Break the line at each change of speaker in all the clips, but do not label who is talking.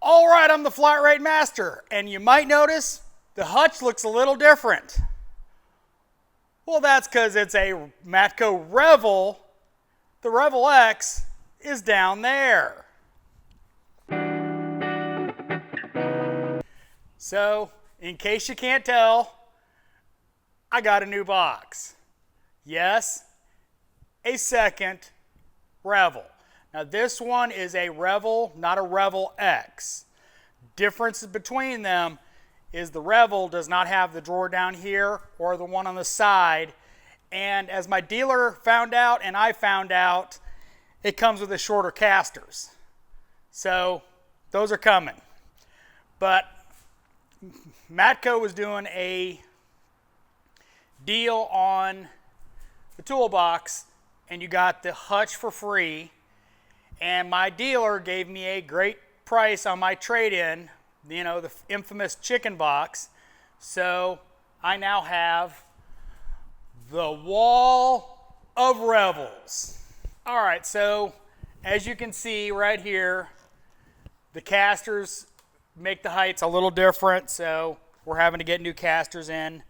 All right, I'm the Flat Rate Master, and you might notice the hutch looks a little different. Well, that's because it's a Matco Revel. The Revel X is down there. So, in case you can't tell, I got a new box. Yes, a second Revel. Now this one is a Revel, not a Revel X. Difference between them is the Revel does not have the drawer down here or the one on the side. And as my dealer found out and I found out, it comes with the shorter casters. So those are coming. But Matco was doing a deal on the toolbox and you got the hutch for free. And my dealer gave me a great price on my trade-in, you know, the infamous chicken box. So I now have the wall of Revels. All right, so as you can see right here, the casters make the heights a little different, so we're having to get new casters in.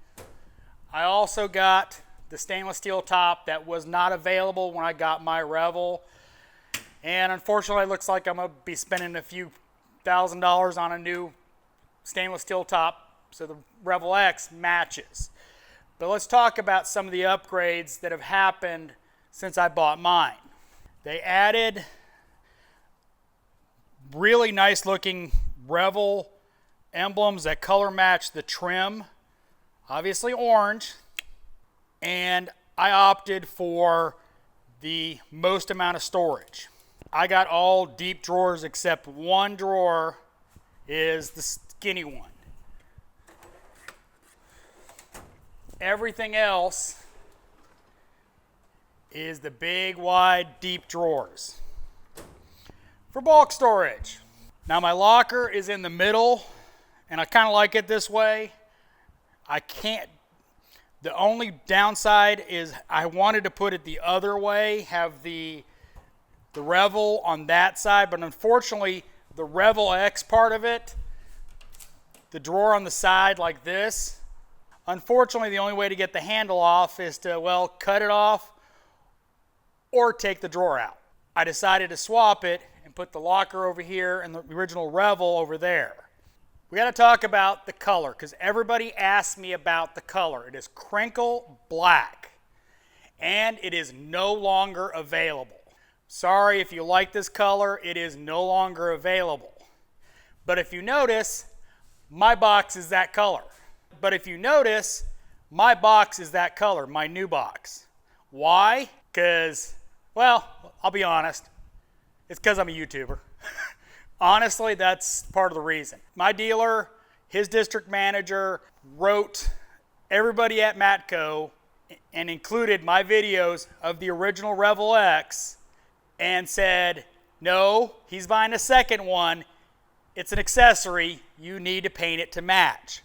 I also got the stainless steel top that was not available when I got my Revel. And unfortunately, it looks like I'm going to be spending a few $1,000s on a new stainless steel top so the Revel X matches. But let's talk about some of the upgrades that have happened since I bought mine. They added really nice looking Revel emblems that color match the trim, obviously orange, and I opted for the most amount of storage. I got all deep drawers except one drawer is the skinny one. Everything else is the big, wide, deep drawers for bulk storage. Now my locker is in the middle, and I kind of like it this way. The only downside is I wanted to put it the other way, have the Revel on that side, but unfortunately the Revel X part of it, the drawer on the side like this, unfortunately the only way to get the handle off is to, well, cut it off or take the drawer out. I decided to swap it and put the locker over here and the original Revel over there. We got to talk about the color because everybody asks me about the color. It is crinkle black and it is no longer available. Sorry if you like this color, it is no longer available. But if you notice, my box is that color. My new box. Why? Because, well, I'll be honest, it's because I'm a YouTuber. Honestly, that's part of the reason. My dealer, his district manager, wrote everybody at Matco and included my videos of the original Revel X and said, no, he's buying a second one. It's an accessory. You need to paint it to match.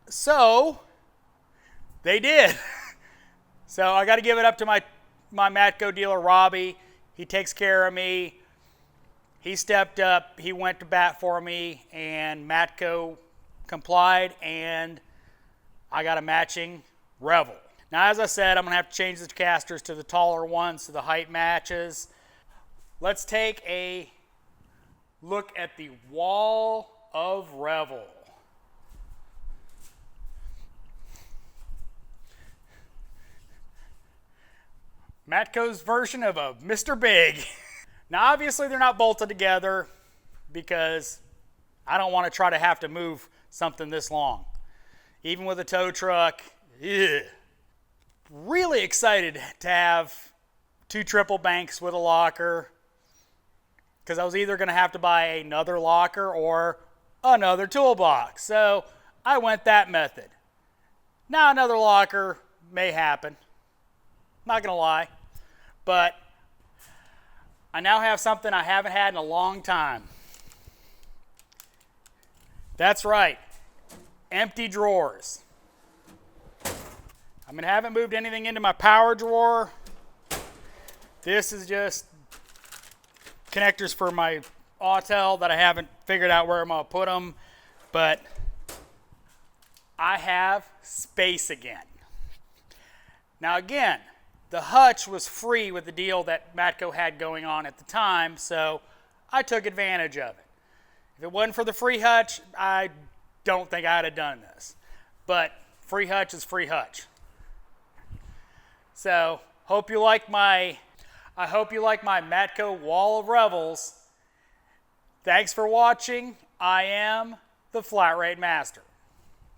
So they did. So I got to give it up to my Matco dealer, Robbie. He takes care of me. He stepped up. He went to bat for me, and Matco complied, and I got a matching Revel. Now, as I said, I'm going to have to change the casters to the taller ones so the height matches. Let's take a look at the wall of Revel. Matco's version of a Mr. Big. Now, obviously, they're not bolted together because I don't want to try to have to move something this long. Even with a tow truck, ugh. Really excited to have 2 triple banks with a locker because I was either going to have to buy another locker or another toolbox. So I went that method. Now another locker may happen. Not going to lie. But I now have something I haven't had in a long time. That's right. Empty drawers. I haven't moved anything into my power drawer. This is just connectors for my autel that I haven't figured out where I'm going to put them, but I have space again. Now again, the hutch was free with the deal that Matco had going on at the time, so I took advantage of it. If it wasn't for the free hutch, I don't think I'd have done this. But free hutch is free hutch. So, I hope you like my Matco wall of Revels. Thanks for watching. I am the Flat Rate Master.